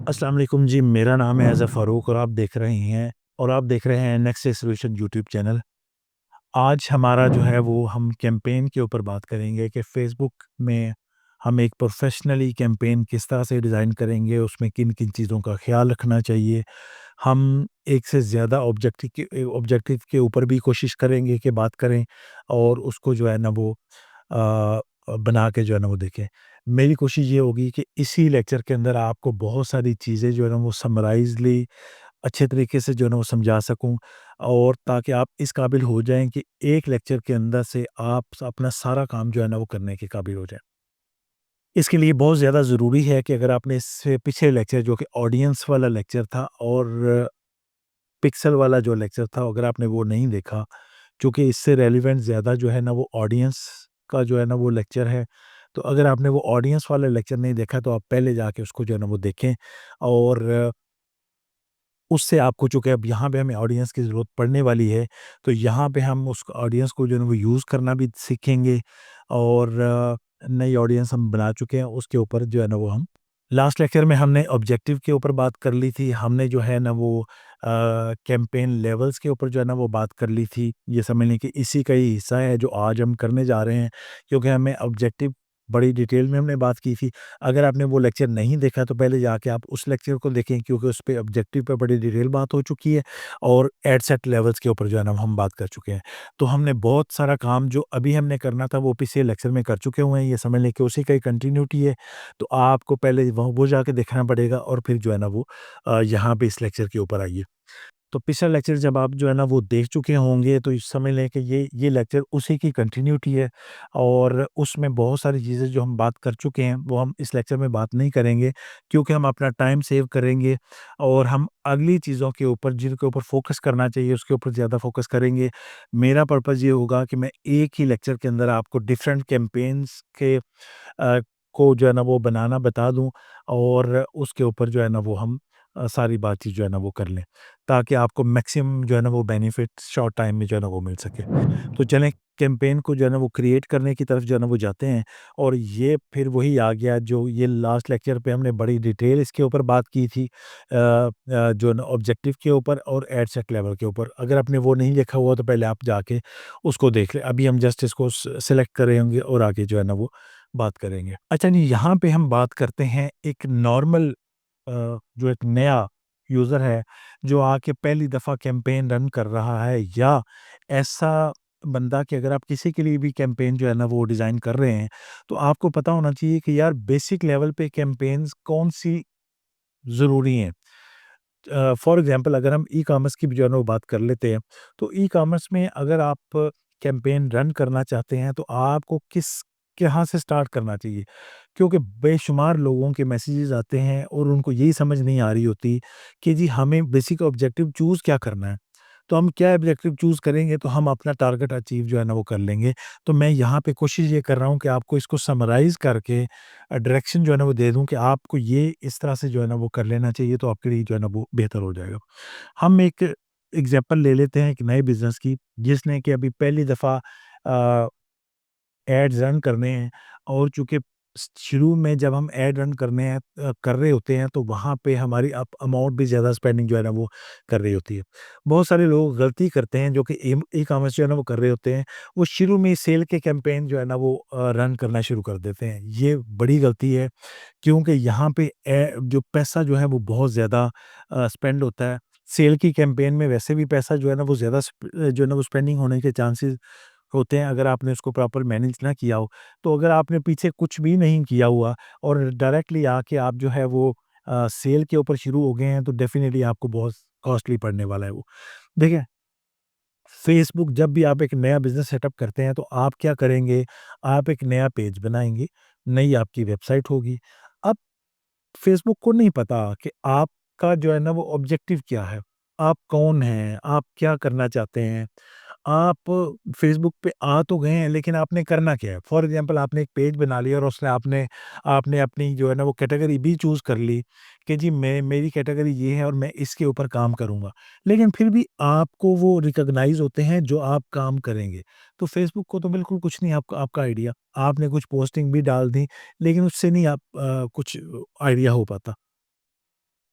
अस्सलाम वालेकुम जी, मेरा नाम है ऐज़ा फ़ारूक और आप देख रहे हैं नेक्स्ट सॉल्यूशन यूट्यूब चैनल। आज हमारा जो है वो हम कैंपेन के ऊपर बात करेंगे कि फ़ेसबुक में हम एक प्रोफ़ेशनली कैंपेन किस तरह से डिज़ाइन करेंगे, उसमें किन-किन चीज़ों का ख़्याल रखना चाहिए। हम एक से ज़्यादा ऑब्जेक्टिव के ऊपर भी कोशिश करेंगे कि बात करें और उसको जो है ना वो बना के जो है ना वो देखें। मेरी कोशिश ये होगी कि इसी लेक्चर के अंदर आपको बहुत सारी चीज़ें जो है ना वो समराइज़ली अच्छे तरीके से जो है ना वो समझा सकूँ और ताकि आप इस काबिल हो जाएँ कि एक लेक्चर के अंदर से आप अपना सारा काम जो है ना वो करने के काबिल हो जाएँ। इसके लिए बहुत ज़्यादा ज़रूरी है कि अगर आपने इससे पिछले लेक्चर जो कि ऑडियंस वाला लेक्चर था और पिक्सल वाला जो लेक्चर था, अगर आपने वो नहीं देखा, चूँकि इससे रेलेवेंट ज़्यादा जो है ना वो ऑडियंस का जो है ना वो लेक्चर है। तो अगर आपने वो ऑडियंस वाला लेक्चर नहीं देखा तो आप पहले जाके उसको जो है ना वो देखें और उससे आपको चूँकि अब यहाँ पे हमें ऑडियंस की ज़रूरत पड़ने वाली है, तो यहाँ पे हम उस ऑडियंस को जो है ना वो यूज़ करना भी सीखेंगे और नई ऑडियंस हम बना चुके हैं, उसके ऊपर जो है ना वो हम लास्ट लेक्चर में हमने ऑब्जेक्टिव के ऊपर बात कर ली थी। हमने जो है ना वो कैंपेन लेवल्स के ऊपर जो है ना वो बात कर ली थी। ये समझ लें कि इसी का ही हिस्सा है जो आज हम करने जा रहे हैं, क्योंकि हमें ऑब्जेक्टिव बड़ी डिटेल में हमने बात की थी। अगर आपने वो लेक्चर नहीं देखा तो पहले जाके आप उस लेक्चर को देखें, क्योंकि उस पे ऑब्जेक्टिव पे बड़ी डिटेल बात हो चुकी है और एड सेट लेवल्स के ऊपर जो है ना हम बात कर चुके हैं। तो हमने बहुत सारा काम जो अभी हमने करना था वो पिछले लेक्चर में कर चुके हुए हैं, ये समझ लें कि उसी का ही कंटिन्यूटी है। तो आपको पहले वो जाके देखना पड़ेगा और फिर जो है ना वो यहाँ पे इस लेक्चर के ऊपर आइए। तो पिछला लेक्चर जब आप जो है ना वो देख चुके होंगे तो समझ लें कि ये लेक्चर उसी की कंटिन्यूटी है और उसमें बहुत सारी चीज़ें जो हम बात कर चुके हैं वो हम इस लेक्चर में बात नहीं करेंगे, क्योंकि हम अपना टाइम सेव करेंगे और हम अगली चीज़ों के ऊपर जिनके ऊपर फोकस करना चाहिए उसके ऊपर ज़्यादा फोकस करेंगे। मेरा पर्पज़ ये होगा कि मैं एक ही लेक्चर के अंदर आपको डिफरेंट कैंपेन्स को जो है ना वो बनाना बता दूं और उसके ऊपर जो है ना वो हम सारी बातचीत जो है ना वो कर लें, ताकि आपको मैक्सिमम जो है ना वो बेनिफिट शॉर्ट टाइम में जो है ना वो मिल सके। तो चलें कैंपेन को जो है ना वो क्रिएट करने की तरफ जो है ना वो जाते हैं और ये फिर वही आ गया जो ये लास्ट लेक्चर पे हमने बड़ी डिटेल इसके ऊपर बात की थी, जो ना ऑब्जेक्टिव के ऊपर और एड सेट लेवल के ऊपर। अगर आपने वो नहीं देखा हुआ तो पहले आप जाके उसको देख लें। अभी हम जस्ट इसको सेलेक्ट करेंगे और आगे जो है ना वो बात करेंगे। अच्छा जी, यहाँ पे हम बात करते हैं एक नॉर्मल जो एक नया यूज़र है, जो आके पहली दफ़ा कैंपेन रन कर रहा है, या ऐसा बंदा कि अगर आप किसी के लिए भी कैंपेन जो है ना वो डिज़ाइन कर रहे हैं, तो आपको पता होना चाहिए कि यार बेसिक लेवल पे कैंपेन्स कौन-सी ज़रूरी हैं। फॉर एग्ज़ाम्पल अगर हम ई-कॉमर्स की भी जो है ना वो बात कर लेते हैं, तो ई-कॉमर्स में अगर आप कैंपेन रन करना चाहते हैं, तो आपको कहाँ से स्टार्ट करना चाहिए? क्योंकि बेशुमार लोगों के मैसेजेस आते हैं और उनको यही समझ नहीं आ रही होती कि जी हमें बेसिक ऑब्जेक्टिव चूज़ क्या करना है। तो हम क्या ऑब्जेक्टिव चूज़ करेंगे तो हम अपना टारगेट अचीव जो है ना वो कर लेंगे। तो मैं यहाँ पे कोशिश ये कर रहा हूँ कि आपको इसको समराइज़ करके डायरेक्शन जो है ना वो दे दूँ कि आपको ये इस तरह से जो है ना वो कर लेना चाहिए, तो आपके लिए जो है ना वो बेहतर हो जाएगा। हम एक एग्ज़ाम्पल ले लेते हैं एक नए बिज़नेस की, जिसने कि अभी पहली दफ़ा अ एड्स रन करने हैं और चूँकि शुरू में जब हम एड रन कर रहे होते हैं तो वहाँ पे हमारी अमाउंट भी ज़्यादा स्पेंडिंग जो है ना वो कर रही होती है। बहुत सारे लोग गलती करते हैं जो कि ई-कॉमर्स जो है ना वो कर रहे होते हैं, वो शुरू में ही सेल के कैंपेन जो है ना वो रन करना शुरू कर देते हैं। ये बड़ी गलती है, क्योंकि यहाँ पे जो पैसा जो है वो बहुत ज़्यादा स्पेंड होता है। सेल की कैंपेन में वैसे भी पैसा जो है ना वो ज़्यादा जो है ना वो स्पेंडिंग होने के चांसेस होते हैं, अगर आपने उसको प्रॉपर मैनेज ना किया हो। तो अगर आपने पीछे कुछ भी नहीं किया हुआ और डायरेक्टली आके आप जो है वो सेल के ऊपर शुरू हो गए हैं, तो डेफ़िनिटली आपको बहुत कॉस्टली पड़ने वाला है वो। देखिए, फ़ेसबुक जब भी आप एक नया बिज़नेस सेटअप करते हैं, तो आप क्या करेंगे, आप एक नया पेज बनाएँगे, नई आपकी वेबसाइट होगी। अब फ़ेसबुक को नहीं पता कि आपका जो है ना वो ऑब्जेक्टिव क्या है? आप कौन हैं? आप क्या करना चाहते हैं? आप फ़ेसबुक पे आ तो गए हैं, लेकिन आपने करना क्या है? फ़ॉर एग्ज़ाम्पल आपने एक पेज बना लिया और उसमें आपने आपने अपनी जो है ना वो कैटेगरी भी चूज़ कर ली कि जी मेरी कैटेगरी ये है और मैं इसके ऊपर काम करूँगा। लेकिन फिर भी आपको वो रिकॉग्नाइज़ होते हैं जो आप काम करेंगे। तो फ़ेसबुक को तो बिल्कुल कुछ नहीं आपका आपका आइडिया। आपने कुछ पोस्टिंग भी डाल दी, लेकिन उससे नहीं कुछ आइडिया हो पाता।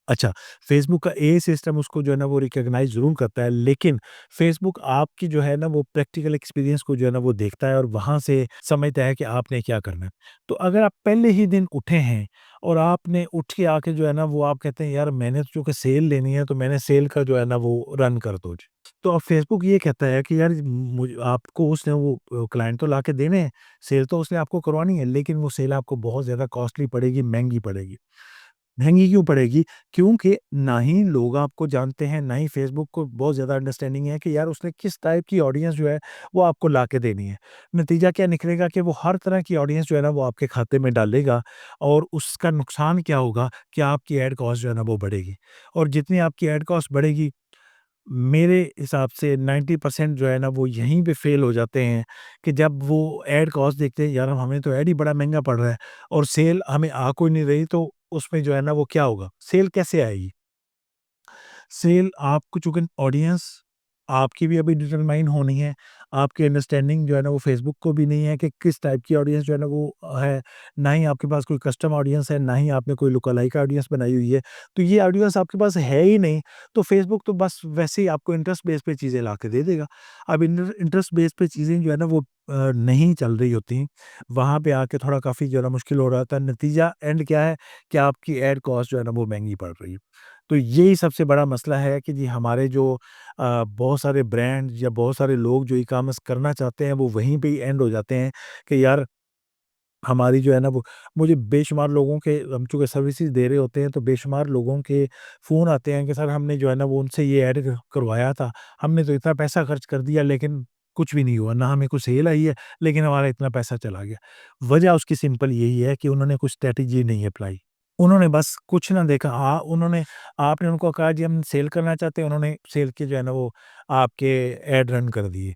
अच्छा, फ़ेसबुक का एआई सिस्टम उसको जो है ना वो रिकॉग्नाइज़ ज़रूर करता है, लेकिन फ़ेसबुक आपकी जो है ना वो प्रैक्टिकल एक्सपीरियंस को जो है ना वो देखता है और वहाँ से समझता है कि आपने क्या करना है। तो अगर आप पहले ही दिन उठे हैं और आपने उठ के आके जो है ना वो आप कहते हैं यार मैंने तो चूँकि सेल लेनी है तो मैंने सेल का जो है ना वो रन कर दो जी। तो अब फ़ेसबुक ये कहता है कि यार मुझ आपको उसने वो क्लाइंट तो लाके देने हैं, सेल तो उसने आपको करवानी है, लेकिन वो सेल आपको बहुत ज़्यादा कॉस्टली पड़ेगी, महँगी पड़ेगी। महँगी क्यों पड़ेगी? क्योंकि ना ही लोग आपको जानते हैं, ना ही फ़ेसबुक को बहुत ज़्यादा अंडरस्टैंडिंग है कि यार उसने किस टाइप की ऑडियंस जो है, वो आपको ला के देनी है। नतीजा क्या निकलेगा कि वो हर तरह की ऑडियंस जो है ना, वो आपके खाते में डालेगा और उसका नुकसान क्या होगा कि आपकी एड कॉस्ट जो है ना, वो बढ़ेगी और जितनी आपकी एड कॉस्ट बढ़ेगी, मेरे हिसाब से 90% जो है ना, वो यहीं पे फ़ेल हो जाते हैं कि जब वो एड कॉस्ट देखते हैं, यार हमें तो एड ही बड़ा महँगा पड़ रहा है और सेल हमें आ कोई नहीं रही, तो उसमें जो है ना वो क्या होगा? सेल कैसे आएगी? सेल आपको चूँकि ऑडियंस आपकी भी अभी डिटरमाइन होनी है। आपकी अंडरस्टैंडिंग जो है ना वो फ़ेसबुक को भी नहीं है कि किस टाइप की ऑडियंस जो है ना वो है। ना ही आपके पास कोई कस्टम ऑडियंस है, ना ही आपने कोई लुक-अलाइक ऑडियंस बनाई हुई है। तो ये ऑडियंस आपके पास है ही नहीं, तो फ़ेसबुक तो बस वैसे ही आपको इंटरेस्ट बेस पे चीज़ें ला के दे देगा। अब इंटरेस्ट बेस पे चीज़ें जो है ना वो नहीं चल रही होती। वहाँ पे आके थोड़ा काफ़ी जो है ना मुश्किल हो रहा था। नतीजा एंड क्या है कि आपकी एड कॉस्ट जो है ना वो महँगी पड़ रही है। तो यही सबसे बड़ा मसला है कि जी हमारे जो बहुत सारे ब्रांड या बहुत सारे लोग जो ई-कॉमर्स करना चाहते हैं वो वहीं पे ही एंड हो जाते हैं कि यार हमारी जो है ना वो मुझे बेशुमार लोगों के हम चूँकि सर्विसेज़ दे रहे होते हैं तो बेशुमार लोगों के फ़ोन आते हैं कि सर हमने जो है ना वो उनसे ये ऐड करवाया था। हमने तो इतना पैसा खर्च कर दिया लेकिन कुछ भी नहीं हुआ। ना हमें कुछ सेल आई है लेकिन हमारा इतना पैसा चला गया। वजह उसकी सिंपल यही है कि उन्होंने कुछ स्ट्रैटेजी नहीं अप्लाई। उन्होंने बस कुछ ना देखा उन्होंने आपने उनको कहा जी हम सेल करना चाहते हैं, उन्होंने सेल के जो है ना वो आपके ऐड रन कर दिए।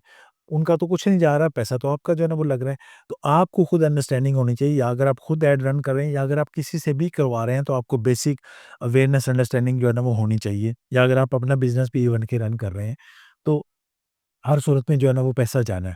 उनका तो कुछ नहीं जा रहा, पैसा तो आपका जो है ना वो लग रहा है। तो आपको खुद अंडरस्टैंडिंग होनी चाहिए या अगर आप खुद ऐड रन कर रहे हैं या अगर आप किसी से भी करवा रहे हैं तो आपको बेसिक अवेयरनेस अंडरस्टैंडिंग जो है ना वो होनी चाहिए। या अगर आप अपना बिज़नेस भी बन के रन कर रहे हैं, तो हर सूरत में जो है ना वो पैसा जाना है।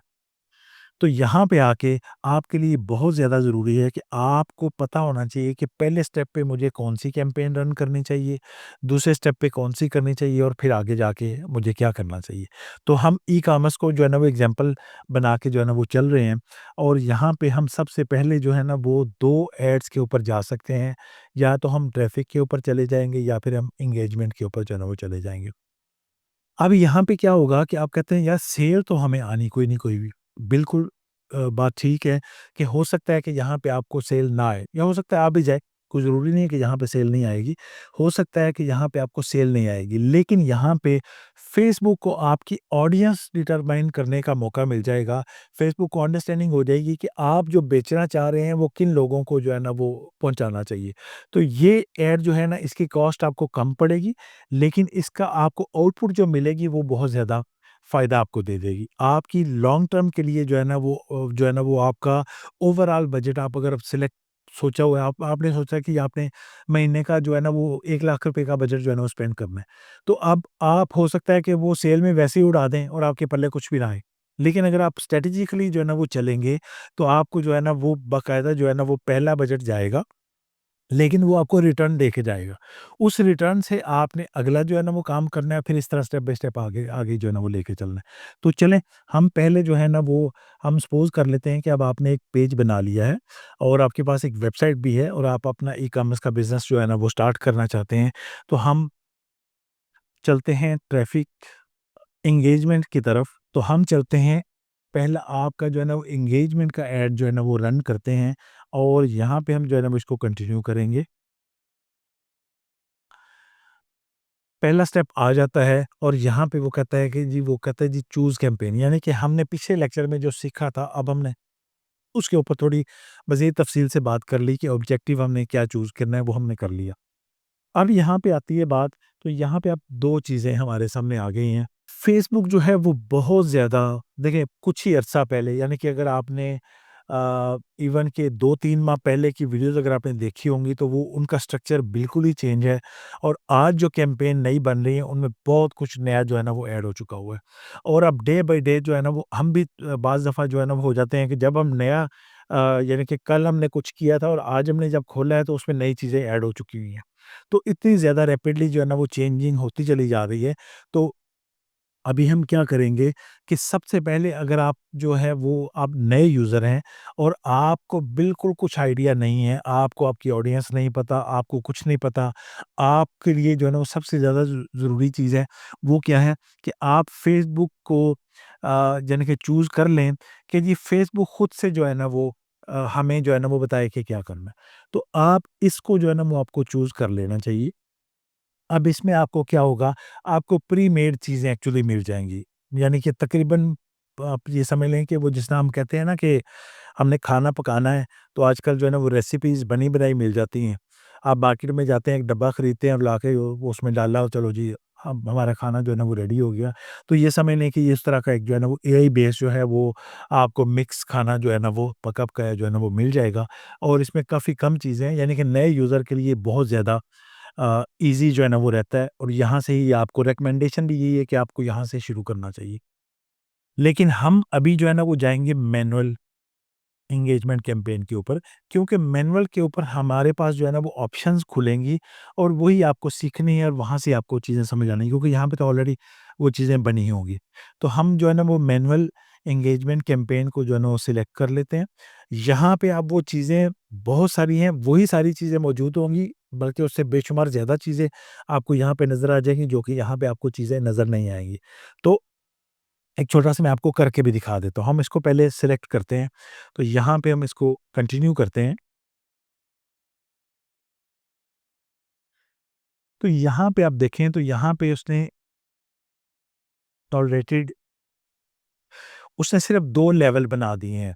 तो यहाँ पे आके आपके लिए बहुत ज़्यादा ज़रूरी है कि आपको पता होना चाहिए कि पहले स्टेप पे मुझे कौन-सी कैंपेन रन करनी चाहिए, दूसरे स्टेप पे कौन-सी करनी चाहिए और फिर आगे जाके मुझे क्या करना चाहिए। तो हम ई-कॉमर्स को जो है ना वो एग्ज़ाम्पल बना के जो है ना वो चल रहे हैं और यहाँ पे हम सबसे पहले जो है ना वो 2 एड्स के ऊपर जा सकते हैं। या तो हम ट्रैफ़िक के ऊपर चले जाएँगे या फिर हम एंगेजमेंट के ऊपर जो है ना वो चले जाएँगे। अब यहाँ पे क्या होगा कि आप कहते हैं यार सेल तो हमें आनी कोई नहीं कोई भी। बिल्कुल बात ठीक है कि हो सकता है कि यहाँ पे आपको सेल ना आए या हो सकता है आ भी जाए। कोई ज़रूरी नहीं है कि यहाँ पे सेल नहीं आएगी। हो सकता है कि यहाँ पे आपको सेल नहीं आएगी। लेकिन यहाँ पे फ़ेसबुक को आपकी ऑडियंस डिटरमाइन करने का मौका मिल जाएगा। फ़ेसबुक को अंडरस्टैंडिंग हो जाएगी कि आप जो बेचना चाह रहे हैं वो किन लोगों को जो है ना वो पहुँचाना चाहिए। तो ये ऐड जो है ना इसकी कॉस्ट आपको कम पड़ेगी लेकिन इसका आपको आउटपुट जो मिलेगी वो बहुत ज़्यादा फ़ायदा आपको दे देगी। आपकी लॉन्ग टर्म के लिए जो है ना वो जो है ना वो आपका ओवरऑल बजट आप अगर सिलेक्ट सोचा हुआ है आपने सोचा कि आपने महीने का जो है ना वो 1 लाख रुपए का बजट जो है ना वो स्पेंड करना है। तो अब आप हो सकता है कि वो सेल में वैसे ही उड़ा दें और आपके पल्ले कुछ भी ना आए। लेकिन अगर आप स्ट्रैटेजिकली जो है ना वो चलेंगे, तो आपको जो है ना वो बाकायदा जो है ना वो पहला बजट जाएगा लेकिन वो आपको रिटर्न दे के जाएगा। उस रिटर्न से आपने अगला जो है ना वो काम करना है, फिर इस तरह स्टेप बाय स्टेप आगे आगे जो है ना वो लेके चलना है। तो चलें हम पहले जो है ना वो हम सपोज़ कर लेते हैं कि अब आपने एक पेज बना लिया है और आपके पास एक वेबसाइट भी है और आप अपना ई-कॉमर्स का बिज़नेस जो है ना वो स्टार्ट करना चाहते हैं। तो हम चलते हैं ट्रैफ़िक एंगेजमेंट की तरफ। तो हम चलते हैं पहला आपका जो है ना वो एंगेजमेंट का ऐड जो है ना वो रन करते हैं और यहाँ पे हम जो है ना वो इसको कंटिन्यू करेंगे। पहला स्टेप आ जाता है और यहाँ पे वो कहता है कि जी वो कहता है जी चूज़ कैंपेन यानी कि हमने पिछले लेक्चर में जो सीखा था अब हमने उसके ऊपर थोड़ी मज़ीद तफ़सील से बात कर ली कि ऑब्जेक्टिव हमने क्या चूज़ करना है वो हमने कर लिया। अब यहाँ पे आती है बात तो यहाँ पे अब 2 चीज़ें हमारे सामने आ गई हैं। फ़ेसबुक जो है वो बहुत ज़्यादा देखिए कुछ ही अरसा पहले यानी कि अगर आपने इवन के 2-3 माह पहले की वीडियोज़ अगर आपने देखी होंगी तो वो उनका स्ट्रक्चर बिल्कुल ही चेंज है और आज जो कैंपेन नई बन रही है उनमें बहुत कुछ नया जो है ना वो ऐड हो चुका हुआ है। और अब डे बाय डे जो है ना वो हम भी बाज़ दफ़ा जो है ना वो हो जाते हैं कि जब हम नया यानी कि कल हमने कुछ किया था और आज हमने जब खोला है तो उसमें नई चीज़ें ऐड हो चुकी हुई हैं। तो इतनी ज़्यादा रैपिडली जो है ना वो चेंजिंग होती चली जा रही है। तो अभी हम क्या करेंगे कि सबसे पहले अगर आप जो है वो आप नए यूज़र हैं और आपको बिल्कुल कुछ आइडिया नहीं है, आपको आपकी ऑडियंस नहीं पता, आपको कुछ नहीं पता, आपके लिए जो है ना वो सबसे ज़्यादा ज़रूरी चीज़ है, वो क्या है कि आप फ़ेसबुक को यानी कि चूज़ कर लें कि जी फ़ेसबुक खुद से जो है ना वो हमें जो है ना वो बताए कि क्या करना है। तो आप इसको जो है ना वो आपको चूज़ कर लेना चाहिए। अब इसमें आपको क्या होगा, आपको प्री-मेड चीज़ें एक्चुअली मिल जाएँगी। यानी कि तकरीबन आप ये समझ लें कि वो जिस तरह हम कहते हैं ना कि हमने खाना पकाना है, तो आजकल जो है ना वो रेसिपीज़ बनी-बनाई मिल जाती हैं। आप मार्केट में जाते हैं, एक डब्बा खरीदते हैं और लाके वो उसमें डाला और चलो जी, हम हमारा खाना जो है ना वो रेडी हो गया। तो ये समझ लें कि इस तरह का एक जो है ना वो एआई बेस जो है वो आपको मिक्स खाना जो है ना वो पका पकाया जो है ना वो मिल जाएगा और इसमें काफ़ी कम चीज़ें हैं, यानी कि नए यूज़र के लिए बहुत ज़्यादा ईज़ी जो है ना वो रहता है और यहाँ से ही आपको रिकमेंडेशन भी यही है कि आपको यहाँ से शुरू करना चाहिए। लेकिन हम अभी जो है ना वो जाएँगे मैनुअल एंगेजमेंट कैंपेन के ऊपर, क्योंकि मैनुअल के ऊपर हमारे पास जो है ना वो ऑप्शंस खुलेंगी और वही आपको सीखनी है और वहाँ से आपको चीज़ें समझ आनी है, क्योंकि यहाँ पे तो ऑलरेडी वो चीज़ें बनी होंगी। तो हम जो है ना वो मैनुअल एंगेजमेंट कैंपेन को जो है ना वो सिलेक्ट कर लेते हैं। यहाँ पे आप वो चीज़ें बहुत सारी हैं, वही सारी चीज़ें मौजूद होंगी, बल्कि उससे बेशुमार ज़्यादा चीज़ें आपको यहाँ पे नज़र आ जाएँगी, जो कि यहाँ पे आपको चीज़ें नज़र नहीं आएँगी। तो एक छोटा-सा मैं आपको करके भी दिखा देता हूँ। हम इसको पहले सिलेक्ट करते हैं, तो यहाँ पे हम इसको कंटिन्यू करते हैं। तो यहाँ पे आप देखें तो यहाँ पे उसने टॉलरेटेड उसने सिर्फ़ 2 लेवल बना दिए हैं।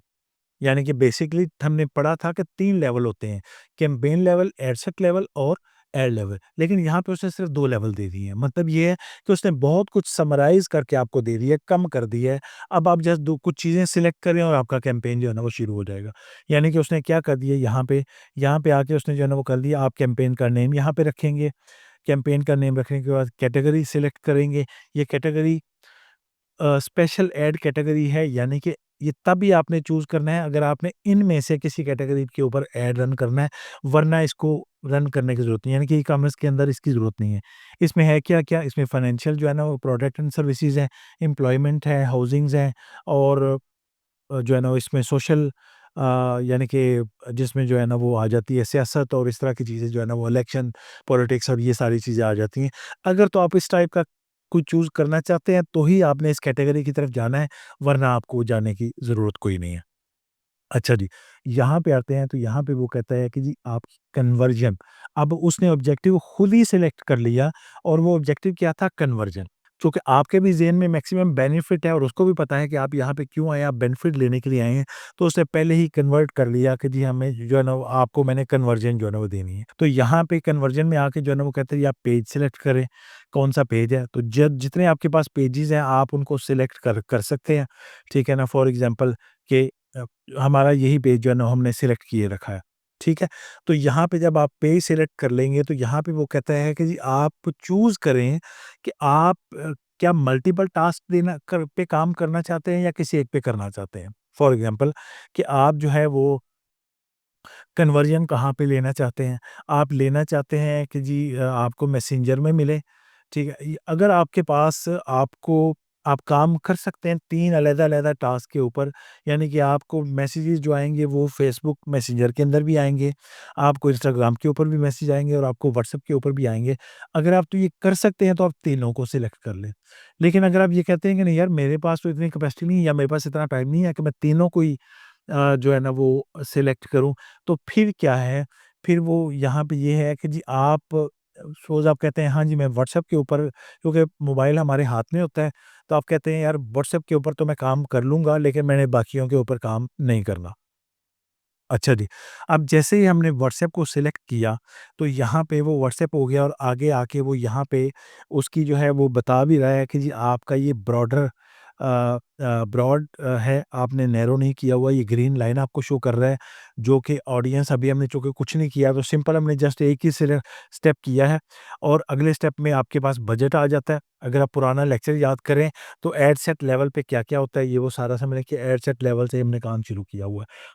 यानी कि बेसिकली हमने पढ़ा था कि 3 लेवल होते हैं, कैम्पेन लेवल, एडसेट लेवल और एड लेवल। लेकिन यहाँ पे उसने सिर्फ़ 2 लेवल दे दिए हैं। मतलब ये है कि उसने बहुत कुछ समराइज़ करके आपको दे दिया है, कम कर दिया है। अब आप जस्ट 2 कुछ चीज़ें सिलेक्ट करें और आपका कैम्पेन जो है ना वो शुरू हो जाएगा। यानी कि उसने क्या कर दिया यहाँ पे आके उसने जो है ना वो कर दिया, आप कैम्पेन का नेम यहाँ पे रखेंगे, कैम्पेन का नेम रखने के बाद कैटेगरी सिलेक्ट करेंगे। ये कैटेगरी स्पेशल ऐड कैटेगरी है, यानी कि ये तभी आपने चूज़ करना है अगर आपने इनमें से किसी कैटेगरी के ऊपर ऐड रन करना है, वरना इसको रन करने की ज़रूरत नहीं है, यानी कि ई-कॉमर्स के अंदर इसकी ज़रूरत नहीं है। इसमें है क्या-क्या, इसमें फाइनेंशियल जो है ना वो प्रोडक्ट एंड सर्विसेज़ हैं, एम्प्लॉयमेंट है, हाउसिंग्स हैं और जो है ना वो इसमें सोशल यानी कि जिसमें जो है ना वो आ जाती है सियासत और इस तरह की चीज़ें जो है ना वो इलेक्शन, पॉलिटिक्स और ये सारी चीज़ें आ जाती हैं। अगर तो आप इस टाइप का कुछ चूज़ करना चाहते हैं, तो ही आपने इस कैटेगरी की तरफ जाना है, वरना आपको जाने की ज़रूरत कोई नहीं है। अच्छा जी, यहाँ पे आते हैं तो यहाँ पे वो कहता है कि जी आपकी कन्वर्जन, अब उसने ऑब्जेक्टिव खुद ही सिलेक्ट कर लिया और वो ऑब्जेक्टिव क्या था, कन्वर्जन। चूँकि आपके भी ज़हन में मैक्सिमम बेनिफिट है और उसको भी पता है कि आप यहाँ पे क्यों आए हैं, आप बेनिफिट लेने के लिए आए हैं, तो उसने पहले ही कन्वर्ट कर लिया कि जी हमें जो है ना वो आपको मैंने कन्वर्जन जो है ना वो देनी है। तो यहाँ पे कन्वर्जन में आके जो है ना वो कहते हैं, या आप पेज सिलेक्ट करें, कौन-सा पेज है, तो ज जितने आपके पास पेजेज़ हैं आप उनको सिलेक्ट कर कर सकते हैं, ठीक है ना? फॉर एग्ज़ाम्पल कि अ, हमारा यही पेज जो है ना हमने सिलेक्ट किए रखा है, ठीक है? तो यहाँ पे जब आप पेज सिलेक्ट कर लेंगे तो यहाँ पे वो कहता है कि जी आप चूज़ करें कि आप क्या मल्टीपल टास्क देना कर पे काम करना चाहते हैं या किसी एक पे करना चाहते हैं? फॉर एग्ज़ाम्पल कि आप जो है वो कन्वर्जन कहाँ पे लेना चाहते हैं? आप लेना चाहते हैं कि जी आपको मैसेंजर में मिले, ठीक है? अगर आपके पास आपको आप काम कर सकते हैं 3 अलग-अलग टास्क के ऊपर, यानी कि आपको मैसेजेस जो आएँगे वो फ़ेसबुक मैसेंजर के अंदर भी आएँगे, आपको इंस्टाग्राम के ऊपर भी मैसेज आएँगे और आपको व्हाट्सएप के ऊपर भी आएँगे। अगर आप तो ये कर सकते हैं तो आप तीनों को सिलेक्ट कर लें। लेकिन अगर आप ये कहते हैं कि नहीं यार मेरे पास तो इतनी कैपेसिटी नहीं है या मेरे पास इतना टाइम नहीं है कि मैं तीनों को ही जो है ना वो सिलेक्ट करूँ, तो फिर क्या है, फिर वो यहाँ पे ये है कि जी आप सपोज़ आप कहते हैं हाँ जी, मैं व्हाट्सएप के ऊपर, क्योंकि मोबाइल हमारे हाथ में होता है, तो आप कहते हैं यार व्हाट्सएप के ऊपर तो मैं काम कर लूँगा, लेकिन मैंने बाकियों के ऊपर काम नहीं करना। अच्छा जी, अब जैसे ही हमने व्हाट्सएप को सिलेक्ट किया, तो यहाँ पे वो व्हाट्सएप हो गया और आगे आके वो यहाँ पे उसकी जो है वो बता भी रहा है कि जी आपका ये ब्रॉड है, आपने नैरो नहीं किया हुआ, ये ग्रीन लाइन आपको शो कर रहा है, जो कि ऑडियंस अभी हमने चूँकि कुछ नहीं किया, तो सिंपल हमने जस्ट एक ही स्टेप किया है और अगले स्टेप में आपके पास बजट आ जाता है। अगर आप पुराना लेक्चर याद करें, तो एड सेट लेवल पे क्या-क्या होता है, ये वो सारा समझ लें कि एड सेट लेवल से हमने काम शुरू किया हुआ है।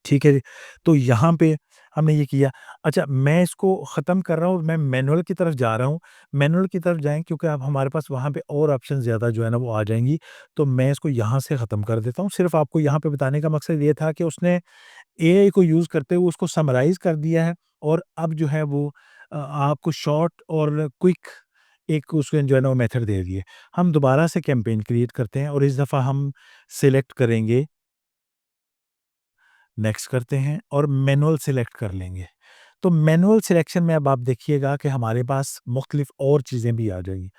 ठीक है जी। तो यहाँ पे हमने ये किया। अच्छा, मैं इसको ख़त्म कर रहा हूँ, मैं मैनुअल की तरफ जा रहा हूँ। मैनुअल की तरफ जाएँ क्योंकि अब हमारे पास वहाँ पे और ऑप्शन ज़्यादा जो है ना वो आ जाएँगी। तो मैं इसको यहाँ से ख़त्म कर देता हूँ। सिर्फ़ आपको यहाँ पे बताने का मकसद ये था कि उसने एआई को यूज़ करते हुए उसको समराइज़ कर दिया है और अब जो है वो आपको शॉर्ट और क्विक एक उसके जो है ना वो मेथड दे दिए। हम दोबारा से कैंपेन क्रिएट करते हैं और इस दफ़ा हम सिलेक्ट करेंगे, नेक्स्ट करते हैं और मैनुअल सिलेक्ट कर लेंगे। तो मैनुअल सिलेक्शन में अब आप देखिएगा कि हमारे पास मुख्तलिफ और चीज़ें भी आ जाएँगी।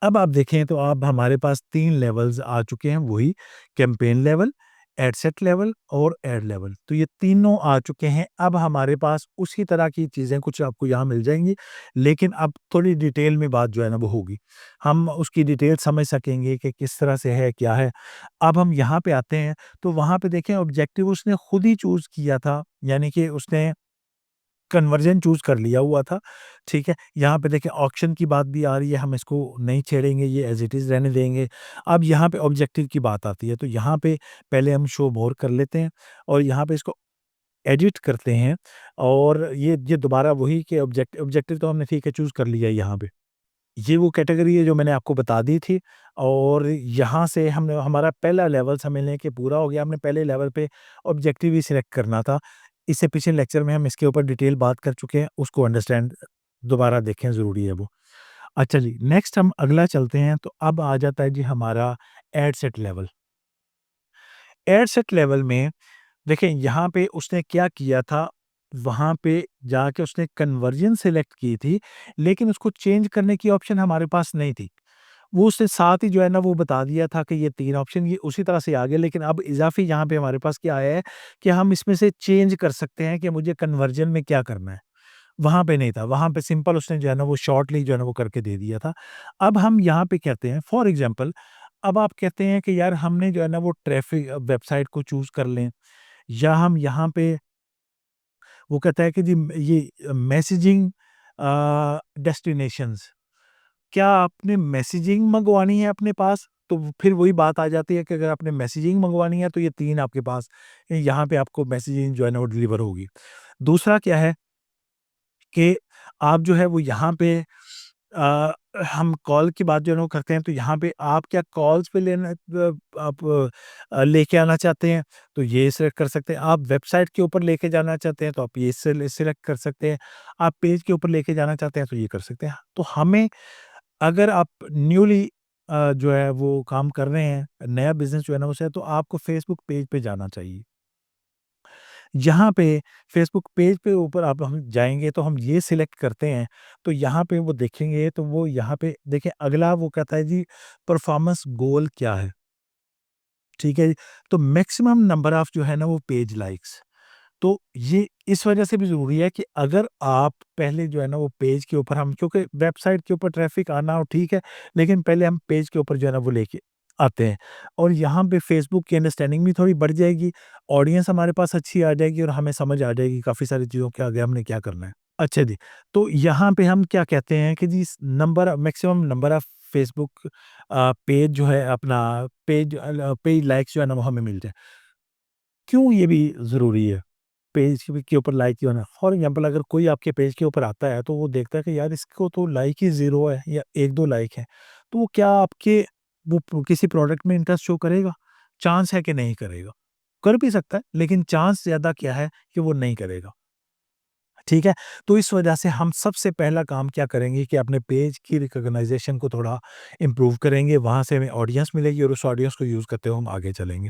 अब आप देखें तो अब हमारे पास 3 लेवल्स आ चुके हैं, वही campaign level, ad set level और एड लेवल। तो ये तीनों आ चुके हैं। अब हमारे पास उसी तरह की चीज़ें कुछ आपको यहाँ मिल जाएँगी, लेकिन अब थोड़ी डिटेल में बात जो है ना वो होगी। हम उसकी डिटेल समझ सकेंगे कि किस तरह से है, क्या है। अब हम यहाँ पे आते हैं, तो वहाँ पे देखें ऑब्जेक्टिव उसने खुद ही चूज़ किया था, यानी कि उसने कन्वर्जन चूज़ कर लिया हुआ था, ठीक है? यहाँ पे देखिए ऑक्शन की बात भी आ रही है, हम इसको नहीं छेड़ेंगे, ये एज़ इट इज़ रहने देंगे। अब यहाँ पे ऑब्जेक्टिव की बात आती है, तो यहाँ पे पहले हम शो मोर कर लेते हैं और यहाँ पे इसको एडिट करते हैं और ये दोबारा वही कि ऑब्जेक्टिव तो हमने ठीक है चूज़ कर लिया है यहाँ पे। ये वो कैटेगरी है जो मैंने आपको बता दी थी और यहाँ से हमने हमारा पहला लेवल समझ लें कि पूरा हो गया। हमने पहले लेवल पे ऑब्जेक्टिव ही सिलेक्ट करना था। इससे पिछले लेक्चर में हम इसके ऊपर डिटेल बात कर चुके हैं, उसको अंडरस्टैंड दोबारा देखें, ज़रूरी है वो। अच्छा जी, नेक्स्ट हम अगला चलते हैं, तो अब आ जाता है जी हमारा ad set level. Ad set level में देखिए यहाँ पे उसने क्या किया था, वहाँ पे जाके उसने कन्वर्जन सेलेक्ट की थी, लेकिन उसको चेंज करने की ऑप्शन हमारे पास नहीं थी। वो उसने साथ ही जो है ना वो बता दिया था कि ये 3 ऑप्शन ये उसी तरह से आ गए, लेकिन अब इज़ाफ़ी यहाँ पे हमारे पास क्या आया है कि हम इसमें से चेंज कर सकते हैं कि मुझे कन्वर्जन में क्या करना है। वहाँ पे नहीं था, वहाँ पे सिंपल उसने जो है ना वो शॉर्टली जो है ना वो करके दे दिया था। अब हम यहाँ पे कहते हैं फॉर एग्ज़ाम्पल, अब आप कहते हैं कि यार हमने जो है ना वो ट्रैफ़िक वेबसाइट को चूज़ कर लें या हम यहाँ पे वो कहता है कि जी ये मैसेजिंग डेस्टिनेशंस, क्या आपने मैसेजिंग मँगवानी है अपने पास? तो फिर वही बात आ जाती है कि अगर आपने मैसेजिंग मँगवानी है तो ये 3 आपके पास यहाँ पे आपको मैसेजिंग जो है ना वो डिलीवर होगी। दूसरा क्या है कि आप जो है वो यहाँ पे हम कॉल की बात जो है ना वो करते हैं, तो यहाँ पे आप क्या कॉल्स पे लेना आप लेके आना चाहते हैं, तो ये सिलेक्ट कर सकते हैं। आप वेबसाइट के ऊपर लेके जाना चाहते हैं, तो आप ये सिलेक्ट कर सकते हैं। आप पेज के ऊपर लेके जाना चाहते हैं, तो ये कर सकते हैं। तो हमें अगर आप न्यूली जो है वो काम कर रहे हैं, नया बिज़नेस जो है ना उसे, तो आपको फेसबुक पेज पे जाना चाहिए। यहाँ पे फेसबुक पेज पे ऊपर आप हम जाएँगे तो हम ये सिलेक्ट करते हैं, तो यहाँ पे वो देखेंगे तो वो यहाँ पे देखिए अगला वो कहता है जी परफॉर्मेंस गोल क्या है? ठीक है जी। तो मैक्सिमम नंबर ऑफ जो है ना वो पेज लाइक्स। तो ये इस वजह से भी ज़रूरी है कि अगर आप पहले जो है ना वो पेज के ऊपर हम क्योंकि वेबसाइट के ऊपर ट्रैफ़िक आना हो ठीक है, लेकिन पहले हम पेज के ऊपर जो है ना वो लेके आते हैं और यहाँ पे फ़ेसबुक की अंडरस्टैंडिंग भी थोड़ी बढ़ जाएगी, ऑडियंस हमारे पास अच्छी आ जाएगी और हमें समझ आ जाएगी काफ़ी सारी चीज़ों के आगे हमने क्या करना है। अच्छा जी, तो यहाँ पे हम क्या कहते हैं कि जी number maximum number of Facebook page जो है अपना पेज लाइक्स जो है ना वो हमें मिल जाए। क्यों ये भी ज़रूरी है? पेज के ऊपर लाइक जो है ना, फॉर एग्ज़ाम्पल अगर कोई आपके पेज के ऊपर आता है, तो वो देखता है कि यार इसको तो लाइक ही 0 है या 1-2 लाइक है। तो वो क्या आपके किसी प्रोडक्ट में इंटरेस्ट शो करेगा? चांस है कि नहीं करेगा। कर भी सकता है, लेकिन चांस ज़्यादा क्या है कि वो नहीं करेगा। ठीक है? तो इस वजह से हम सबसे पहला काम क्या करेंगे कि अपने पेज की रिकॉग्नाइज़ेशन को थोड़ा इम्प्रूव करेंगे, वहाँ से हमें ऑडियंस मिलेगी और उस ऑडियंस को यूज़ करते हुए हम आगे चलेंगे।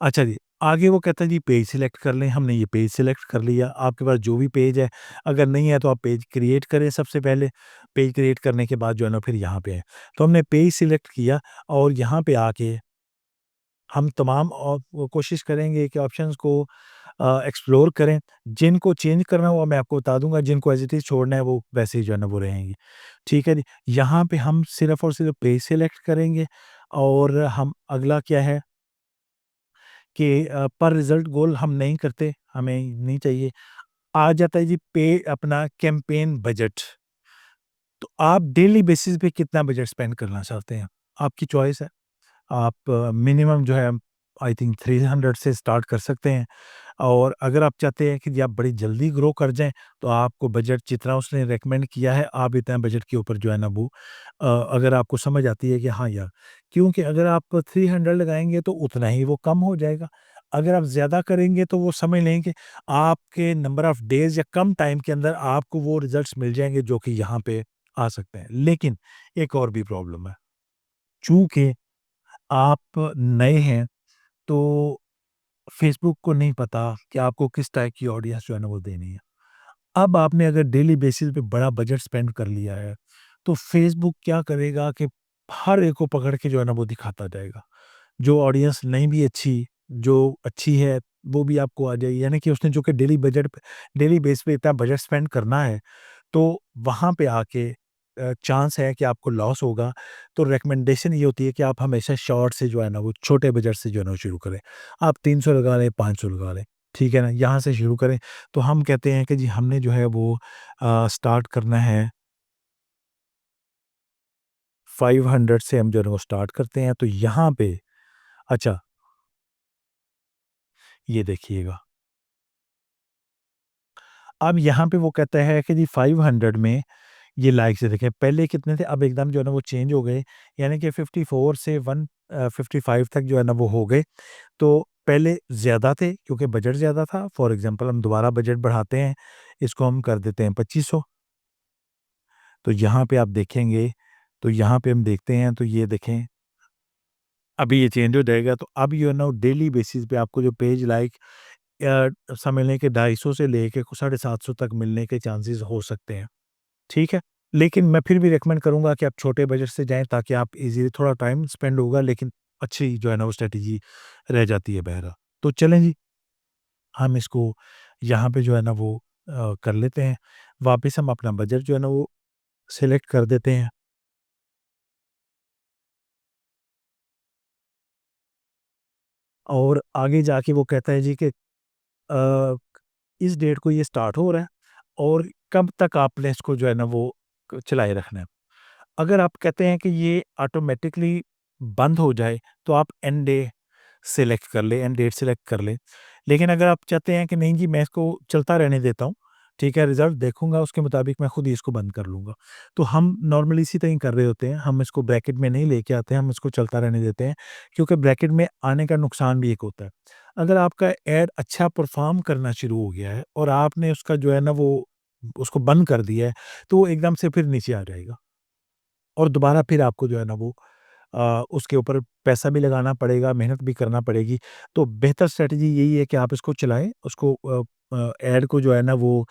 अच्छा जी, आगे वो कहता है जी पेज सिलेक्ट कर लें, हमने ये पेज सिलेक्ट कर लिया, आपके पास जो भी पेज है, अगर नहीं है तो आप पेज क्रिएट करें सबसे पहले, पेज क्रिएट करने के बाद जो है ना फिर यहाँ पे आएँ। तो हमने पेज सिलेक्ट किया और यहाँ पे आके हम तमाम वो कोशिश करेंगे कि ऑप्शंस को एक्सप्लोर करें, जिनको चेंज करना है वो मैं आपको बता दूँगा, जिनको एज़ इट इज़ छोड़ना है वो वैसे ही जो है ना वो रहेंगी। ठीक है जी, यहाँ पे हम सिर्फ़ और सिर्फ़ पेज सिलेक्ट करेंगे और हम अगला क्या है कि पर रिज़ल्ट गोल हम नहीं करते, हमें नहीं चाहिए। आ जाता है जी अपना कैम्पेन बजट। तो आप डेली बेसिस पे कितना बजट स्पेंड करना चाहते हैं? आपकी चॉइस है। आप मिनिमम जो है आई थिंक 300 से स्टार्ट कर सकते हैं। और अगर आप चाहते हैं कि जी आप बड़ी जल्दी ग्रो कर जाएँ, तो आपको बजट जितना उसने रिकमेंड किया है, आप इतना बजट के ऊपर जो है ना वो अगर आपको समझ आती है कि हाँ यार, क्योंकि अगर आप 300 लगाएँगे तो उतना ही वो कम हो जाएगा। अगर आप ज़्यादा करेंगे तो वो समझ लें कि आपके नंबर ऑफ डेज़ या कम टाइम के अंदर आपको वो रिज़ल्ट्स मिल जाएँगे जो कि यहाँ पे आ सकते हैं। लेकिन एक और भी प्रॉब्लम है, चूँकि आप नए हैं, तो फेसबुक को नहीं पता कि आपको किस टाइप की ऑडियंस जो है ना वो देनी है। अब आपने अगर डेली बेसिस पे बड़ा बजट स्पेंड कर लिया है, तो फेसबुक क्या करेगा कि हर एक को पकड़ के जो है ना वो दिखाता जाएगा। जो ऑडियंस नहीं भी अच्छी, जो अच्छी है, वो भी आपको आ जाएगी। यानी कि उसने जो कि डेली बेस पे इतना बजट स्पेंड करना है, तो वहाँ पे आके चांस है कि आपको लॉस होगा। तो रिकमेंडेशन ये होती है कि आप हमेशा शॉर्ट से जो है ना वो छोटे बजट से जो है ना वो शुरू करें। आप 300 लगा लें, 500 लगा लें, ठीक है ना? यहाँ से शुरू करें। तो हम कहते हैं कि जी हमने जो है वो स्टार्ट करना है 500 से हम जो है ना वो स्टार्ट करते हैं। तो यहाँ पे अच्छा, ये देखिएगा। अब यहाँ पे वो कहता है कि जी 500 में ये लाइक्स देखें, पहले कितने थे, अब एकदम जो है ना वो चेंज हो गए। यानी कि 54 से 55 तक जो है ना वो हो गए। तो पहले ज़्यादा थे क्योंकि बजट ज़्यादा था। फॉर एग्ज़ाम्पल हम दोबारा बजट बढ़ाते हैं, इसको हम कर देते हैं 2500। तो यहाँ पे आप देखेंगे, तो यहाँ पे हम देखते हैं तो ये देखें, अभी ये चेंज हो जाएगा। तो अब यू नो डेली बेसिस पे आपको जो पेज लाइक समझ लें कि 250 से लेके 750 तक मिलने के चांसेस हो सकते हैं, ठीक है? लेकिन मैं फिर भी रिकमेंड करूँगा कि आप छोटे बजट से जाएँ ताकि आप ईज़िली थोड़ा टाइम स्पेंड होगा लेकिन अच्छी जो है ना वो स्ट्रैटेजी रह जाती है बहरहाल। तो चलें जी, हम इसको यहाँ पे जो है ना वो कर लेते हैं। वापस हम अपना बजट जो है ना वो सेलेक्ट कर देते हैं और आगे जाके वो कहता है जी कि इस डेट को ये स्टार्ट हो रहा है और कब तक आपने इसको जो है ना वो चलाए रखना है। अगर आप कहते हैं कि ये ऑटोमेटिकली बंद हो जाए, तो आप एंड डे सेलेक्ट कर लें, एंड डेट सेलेक्ट कर लें। लेकिन अगर आप चाहते हैं कि नहीं जी मैं इसको चलता रहने देता हूँ, ठीक है, रिज़ल्ट देखूँगा उसके मुताबिक मैं खुद ही इसको बंद कर लूँगा। तो हम नॉर्मली इसी तरह ही कर रहे होते हैं, हम इसको ब्रैकेट में नहीं लेके आते हैं, हम इसको चलता रहने देते हैं, क्योंकि ब्रैकेट में आने का नुकसान भी एक होता है। अगर आपका ऐड अच्छा परफ़ॉर्म करना शुरू हो गया है और आपने उसका जो है ना वो उसको बंद कर दिया है, तो वो एकदम से फिर नीचे आ जाएगा। और दोबारा फिर आपको जो है ना वो उसके ऊपर पैसा भी लगाना पड़ेगा, मेहनत भी करना पड़ेगी। तो बेहतर स्ट्रैटेजी यही है कि आप इसको चलाएँ, उसको ऐड को जो है ना वो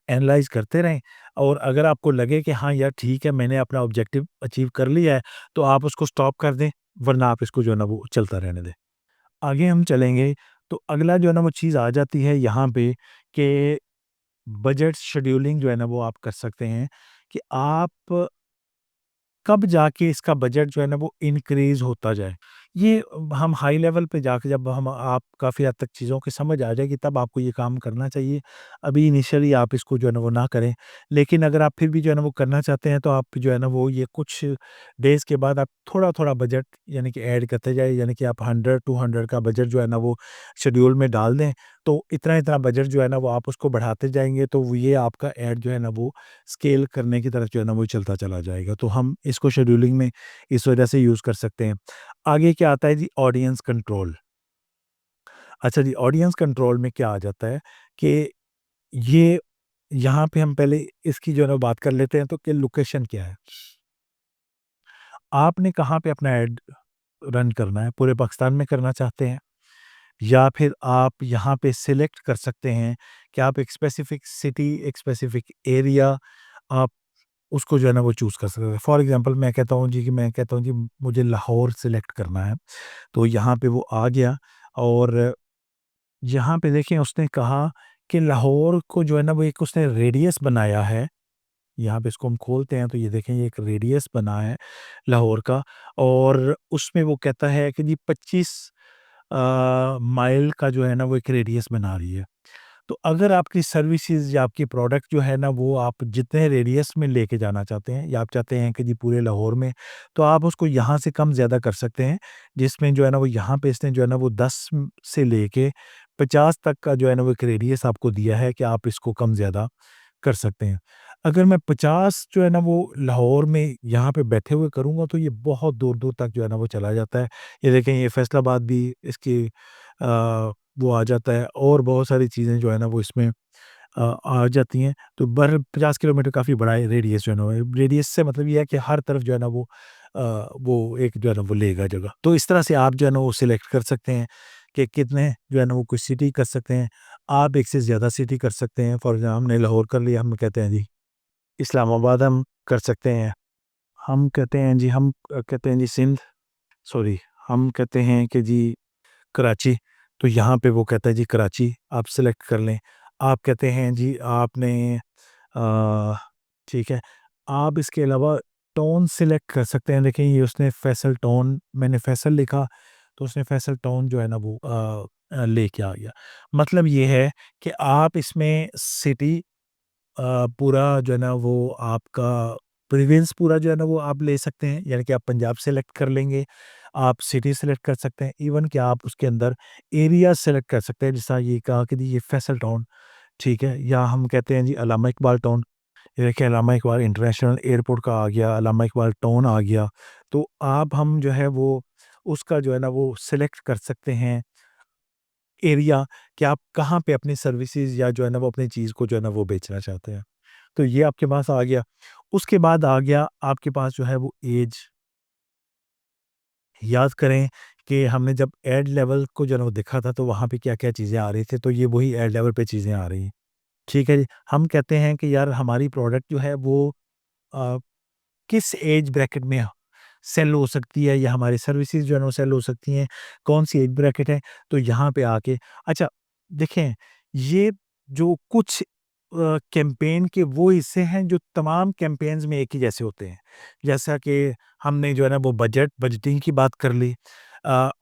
एनालाइज़ करते रहें और अगर आपको लगे कि हाँ यार ठीक है, मैंने अपना ऑब्जेक्टिव अचीव कर लिया है, तो आप उसको स्टॉप कर दें, वरना आप इसको जो है ना वो चलता रहने दें। आगे हम चलेंगे, तो अगला जो है ना वो चीज़ आ जाती है यहाँ पे कि बजट शेड्यूलिंग जो है ना वो आप कर सकते हैं कि आप कब जाके इसका बजट जो है ना वो इंक्रीज़ होता जाए। ये हम हाई लेवल पे जाके जब हम आप काफ़ी हद तक चीज़ों की समझ आ जाएगी तब आपको ये काम करना चाहिए। अभी इनिशियली आप इसको जो है ना वो ना करें। लेकिन अगर आप फिर भी जो है ना वो करना चाहते हैं तो आप जो है ना वो ये कुछ डेज़ के बाद आप थोड़ा-थोड़ा बजट यानी कि ऐड करते जाइए, यानी कि आप 100-200 का बजट जो है ना वो शेड्यूल में डाल दें। तो इतना-इतना बजट जो है ना वो आप उसको बढ़ाते जाएँगे तो वो ये आपका ऐड जो है ना वो स्केल करने की तरफ जो है ना वो चलता चला जाएगा। तो हम इसको शेड्यूलिंग में इस वजह से यूज़ कर सकते हैं। आगे क्या आता है जी, ऑडियंस कंट्रोल। अच्छा जी, ऑडियंस कंट्रोल में क्या आ जाता है कि ये यहाँ पे हम पहले इसकी जो है ना बात कर लेते हैं तो कि लोकेशन क्या है? आपने कहाँ पे अपना ऐड रन करना है? पूरे पाकिस्तान में करना चाहते हैं? या फिर आप यहाँ पे सिलेक्ट कर सकते हैं कि आप एक स्पेसिफिक सिटी, एक स्पेसिफिक एरिया आप उसको जो है ना वो चूज़ कर सकते हैं। फॉर एग्ज़ाम्पल मैं कहता हूँ जी कि मैं कहता हूँ जी मुझे लाहौर सेलेक्ट करना है, तो यहाँ पे वो आ गया और यहाँ पे देखें उसने कहा कि लाहौर को जो है ना वो एक उसने रेडियस बनाया है। यहाँ पे इसको हम खोलते हैं तो ये देखें ये एक रेडियस बना है लाहौर का और उसमें वो कहता है कि जी 25 माइल का जो है ना वो एक रेडियस बना रही है। तो अगर आपकी सर्विसेज़ या आपकी प्रोडक्ट जो है ना वो आप जितने रेडियस में लेके जाना चाहते हैं या आप चाहते हैं कि जी पूरे लाहौर में, तो आप उसको यहाँ से कम ज़्यादा कर सकते हैं। जिसमें जो है ना वो यहाँ पे इसने जो है ना वो 10 से लेके 50 तक का जो है ना वो एक रेडियस आपको दिया है कि आप इसको कम ज़्यादा कर सकते हैं। अगर मैं 50 जो है ना वो लाहौर में यहाँ पे बैठे हुए करूँगा तो ये बहुत दूर-दूर तक जो है ना वो चला जाता है। ये देखें ये फैसलाबाद भी इसकी वो आ जाता है और बहुत सारी चीज़ें जो है ना वो इसमें आ जाती हैं। तो बर 50 किलोमीटर काफ़ी बड़ा रेडियस जो है ना रेडियस से मतलब ये है कि हर तरफ जो है ना वो एक जो है ना वो लेगा जगह। तो इस तरह से आप जो है ना वो सिलेक्ट कर सकते हैं कि कितने जो है ना वो कोई सिटी कर सकते हैं। आप एक से ज़्यादा सिटी कर सकते हैं। फॉर एग्ज़ाम्पल हमने लाहौर कर लिया, हम कहते हैं जी इस्लामाबाद हम कर सकते हैं। हम कहते हैं जी कहते हैं जी सिंध, सॉरी हम कहते हैं कि जी कराची, तो यहाँ पे वो कहता है जी कराची आप सेलेक्ट कर लें। आप कहते हैं जी आपने अ, ठीक है। आप इसके अलावा टोन सेलेक्ट कर सकते हैं। देखिए ये उसने फैसल टोन मैंने फैसल लिखा, तो उसने फैसल टोन जो है ना वो लेके आ गया। मतलब ये है कि आप इसमें सिटी पूरा जो है ना वो आपका प्रेफ़रेंस पूरा जो है ना वो आप ले सकते हैं, यानी कि आप पंजाब सेलेक्ट कर लेंगे, आप सिटी सेलेक्ट कर सकते हैं, इवन कि आप उसके अंदर एरिया सेलेक्ट कर सकते हैं। जैसा ये कहा कि जी ये फैसल टाउन, ठीक है? या हम कहते हैं जी अल्लामा इकबाल टाउन, ये देखिए अल्लामा इकबाल इंटरनेशनल एयरपोर्ट का आ गया, अल्लामा इकबाल टाउन आ गया। तो आप हम जो है वो उसका जो है ना वो सेलेक्ट कर सकते हैं एरिया कि आप कहाँ पे अपनी सर्विसेज़ या जो है ना वो अपनी चीज़ को जो है ना वो बेचना चाहते हैं। तो ये आपके पास आ गया। उसके बाद आ गया आपके पास जो है वो ऐज। याद करें कि हमने जब ऐड लेवल को जो है ना वो देखा था तो वहाँ पे क्या-क्या चीज़ें आ रही थी, तो ये वही ऐड लेवल पे चीज़ें आ रही हैं। ठीक है जी। हम कहते हैं कि यार हमारी प्रोडक्ट जो है वो अ, किस ऐज ब्रैकेट में सेल हो सकती है या हमारी सर्विसेज़ जो है ना वो सेल हो सकती हैं, कौन-सी ऐज ब्रैकेट है, तो यहाँ पे आके अच्छा देखें, ये जो कुछ कैम्पेन के वो हिस्से हैं जो तमाम कैम्पेन्स में एक ही जैसे होते हैं। जैसा कि हमने जो है ना वो बजटिंग की बात कर ली।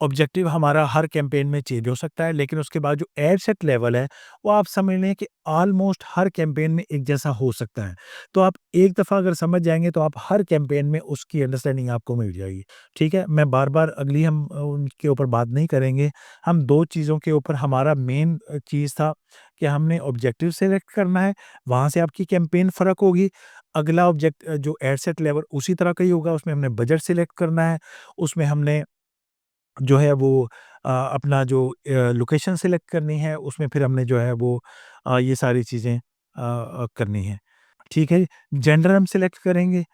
ऑब्जेक्टिव हमारा हर कैम्पेन में चेंज हो सकता है, लेकिन उसके बाद जो एड सेट लेवल है, वो आप समझ लें कि ऑलमोस्ट हर कैम्पेन में एक जैसा हो सकता है। तो आप एक दफ़ा अगर समझ जाएँगे तो आप हर कैम्पेन में उसकी अंडरस्टैंडिंग आपको मिल जाएगी। ठीक है? मैं बार-बार अगली हम उनके ऊपर बात नहीं करेंगे। हम 2 चीज़ों के ऊपर हमारा मेन चीज़ था कि हमने ऑब्जेक्टिव सेलेक्ट करना है, वहाँ से आपकी कैम्पेन फ़र्क होगी। अगला जो एड सेट लेवल उसी तरह का ही होगा, उसमें हमने बजट सेलेक्ट करना है, उसमें हमने जो है वो अपना जो लोकेशन सेलेक्ट करनी है, उसमें फिर हमने जो है वो ये सारी चीज़ें करनी हैं। ठीक है? जेंडर हम सिलेक्ट करेंगे,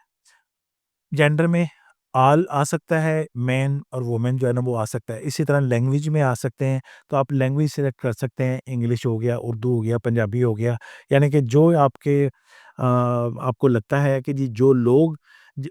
जेंडर में ऑल आ सकता है, मेन और वुमेन जो है ना वो आ सकता है। इसी तरह लैंग्वेज में आ सकते हैं, तो आप लैंग्वेज सिलेक्ट कर सकते हैं, इंग्लिश हो गया, उर्दू हो गया, पंजाबी हो गया। यानी कि जो आपको लगता है कि जी जो लोग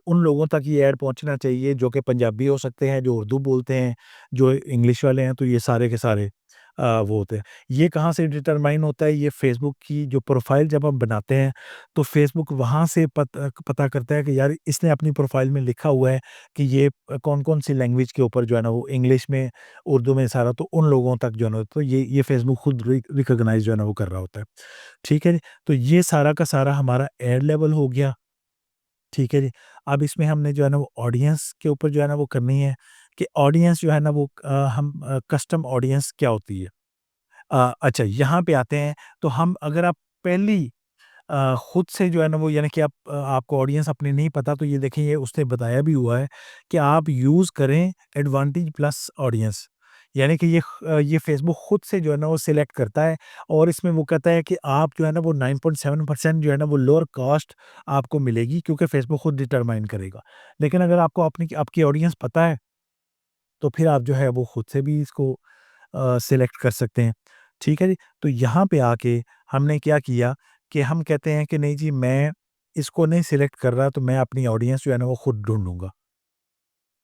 उन लोगों तक ये ऐड पहुँचना चाहिए जो कि पंजाबी हो सकते हैं, जो उर्दू बोलते हैं, जो इंग्लिश वाले हैं, तो ये सारे के सारे वो होते हैं। ये कहाँ से डिटरमाइन होता है, ये फेसबुक की जो प्रोफ़ाइल जब हम बनाते हैं, तो फेसबुक वहाँ से पता करता है कि यार इसने अपनी प्रोफ़ाइल में लिखा हुआ है कि ये कौन-कौन सी लैंग्वेज के ऊपर जो है ना वो इंग्लिश में, उर्दू में सारा, तो उन लोगों तक जो है ना तो ये फेसबुक खुद रिकॉग्नाइज़ जो है ना वो कर रहा होता है। ठीक है जी? तो ये सारा का सारा हमारा एड लेवल हो गया। ठीक है जी? अब इसमें हमने जो है ना वो ऑडियंस के ऊपर जो है ना वो करनी है कि ऑडियंस जो है ना वो कस्टम ऑडियंस क्या होती है? अच्छा यहाँ पे आते हैं, तो हम अगर आप पहली खुद से जो है ना वो यानी कि आपको ऑडियंस अपनी नहीं पता, तो ये देखिए ये उसने बताया भी हुआ है कि आप यूज़ करें एडवांटेज प्लस ऑडियंस। यानी कि ये फ़ेसबुक खुद से जो है ना वो सिलेक्ट करता है और इसमें वो कहता है कि आप जो है ना वो 9.7% जो है ना वो लोअर कॉस्ट आपको मिलेगी क्योंकि फ़ेसबुक खुद डिटरमाइन करेगा। लेकिन अगर आपको आपकी ऑडियंस पता है, तो फिर आप जो है वो खुद से भी इसको सेलेक्ट कर सकते हैं। ठीक है जी? तो यहाँ पे आके हमने क्या किया कि हम कहते हैं कि नहीं जी मैं इसको नहीं सेलेक्ट कर रहा, तो मैं अपनी ऑडियंस जो है ना वो खुद ढूँढूँगा।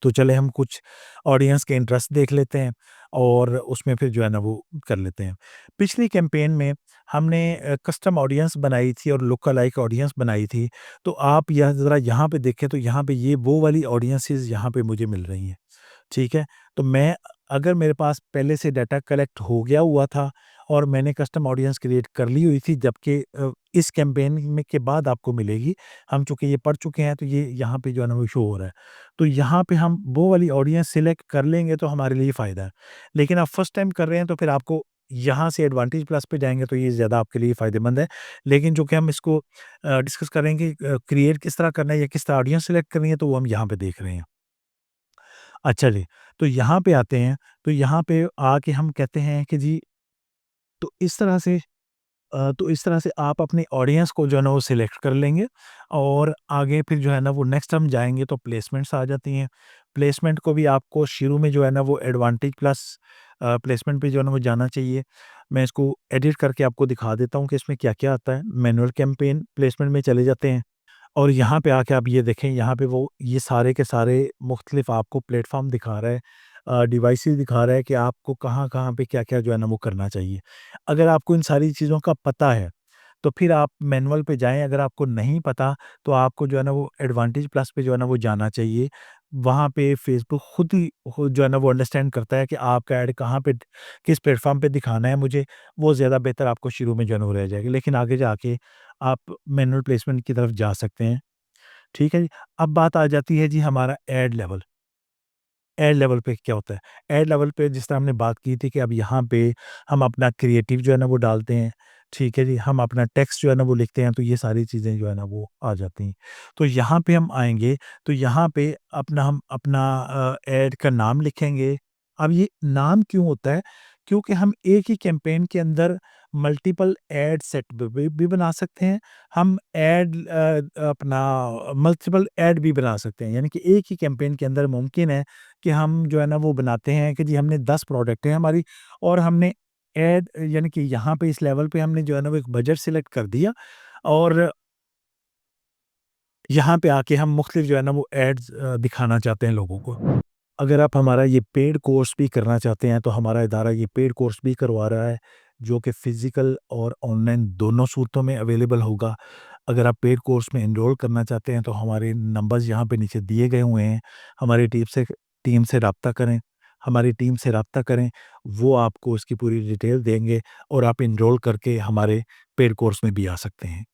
तो चले हम कुछ ऑडियंस के इंटरेस्ट देख लेते हैं और उसमें फिर जो है ना वो कर लेते हैं। पिछली कैंपेन में हमने कस्टम ऑडियंस बनाई थी और लुक अलाइक ऑडियंस बनाई थी। तो आप यह ज़रा यहाँ पे देखें तो यहाँ पे ये वो वाली ऑडियंसेज़ यहाँ पे मुझे मिल रही हैं। ठीक है? तो मैं अगर मेरे पास पहले से डाटा कलेक्ट हो गया हुआ था और मैंने कस्टम ऑडियंस क्रिएट कर ली हुई थी, जबकि इस कैंपेन में के बाद आपको मिलेगी। हम चूँकि ये पढ़ चुके हैं तो ये यहाँ पे जो है ना वो शो हो रहा है। तो यहाँ पे हम वो वाली ऑडियंस सिलेक्ट कर लेंगे तो हमारे लिए फ़ायदा है। लेकिन आप फर्स्ट टाइम कर रहे हैं तो फिर आपको यहाँ से एडवांटेज प्लस पे जाएँगे तो ये ज़्यादा आपके लिए फ़ायदेमंद है। लेकिन जो कि हम इसको डिस्कस करेंगे क्रिएट किस तरह करना है या किस तरह ऑडियंस सिलेक्ट करनी है, तो वो हम यहाँ पे देख रहे हैं। अच्छा जी, तो यहाँ पे आते हैं, तो यहाँ पे आके हम कहते हैं कि जी, तो इस तरह से आप अपने ऑडियंस को जो है ना वो सिलेक्ट कर लेंगे और आगे फिर जो है ना वो नेक्स्ट हम जाएँगे तो प्लेसमेंट्स आ जाती हैं। प्लेसमेंट को भी आपको शुरू में जो है ना वो एडवांटेज प्लस प्लेसमेंट पे जो है ना वो जाना चाहिए। मैं इसको एडिट करके आपको दिखा देता हूँ कि इसमें क्या-क्या आता है। मैनुअल कैंपेन प्लेसमेंट में चले जाते हैं और यहाँ पे आके आप ये देखें, यहाँ पे वो ये सारे के सारे मुख्तलिफ आपको प्लेटफ़ॉर्म दिखा रहा है, डिवाइसेज़ दिखा रहा है कि आपको कहाँ-कहाँ पे क्या-क्या जो है ना वो करना चाहिए। अगर आपको इन सारी चीज़ों का पता है, तो फिर आप मैनुअल पे जाएँ, अगर आपको नहीं पता, तो आपको जो है ना वो एडवांटेज प्लस पे जो है ना वो जाना चाहिए। वहाँ पे फ़ेसबुक खुद जो है ना वो अंडरस्टैंड करता है कि आपका ऐड कहाँ पे किस प्लेटफ़ॉर्म पे दिखाना है मुझे, वो ज़्यादा बेहतर आपको शुरू में जो है ना वो रह जाएगा। लेकिन आगे जाके आप मैनुअल प्लेसमेंट की तरफ जा सकते हैं। ठीक है जी? अब बात आ जाती है जी हमारा ऐड लेवल। ऐड लेवल पे क्या होता है? ऐड लेवल पे जिस तरह हमने बात की थी कि अब यहाँ पे हम अपना क्रिएटिव जो है ना वो डालते हैं, ठीक है जी? हम अपना टेक्स्ट जो है ना वो लिखते हैं, तो ये सारी चीज़ें जो है ना वो आ जाती हैं। तो यहाँ पे हम आएँगे, तो यहाँ पे हम अपना ऐड का नाम लिखेंगे। अब ये नाम क्यों होता है? क्योंकि हम एक ही कैंपेन के अंदर मल्टीपल ऐड सेट भी बना सकते हैं। हम अपना मल्टीपल ऐड भी बना सकते हैं। यानी कि एक ही कैंपेन के अंदर मुमकिन है कि हम जो है ना वो बनाते हैं कि जी हमने 10 प्रोडक्ट हैं हमारी और हमने ऐड यानी कि यहाँ पे इस लेवल पे हमने जो है ना वो एक बजट सिलेक्ट कर दिया और यहाँ पे आके हम मुख्तलिफ जो है ना वो एड्स दिखाना चाहते हैं लोगों को। अगर आप हमारा ये पेड कोर्स भी करना चाहते हैं तो हमारा इदारा ये पेड कोर्स भी करवा रहा है, जो कि फ़िज़िकल और ऑनलाइन दोनों सूरतों में अवेलेबल होगा। अगर आप पेड कोर्स में एनरोल करना चाहते हैं तो हमारे नंबर्स यहाँ पे नीचे दिए गए हुए हैं। हमारी टीम से राब्ता करें, हमारी टीम से राब्ता करें, वो आपको उसकी पूरी डिटेल देंगे और आप एनरोल करके हमारे पेड कोर्स में भी आ सकते हैं।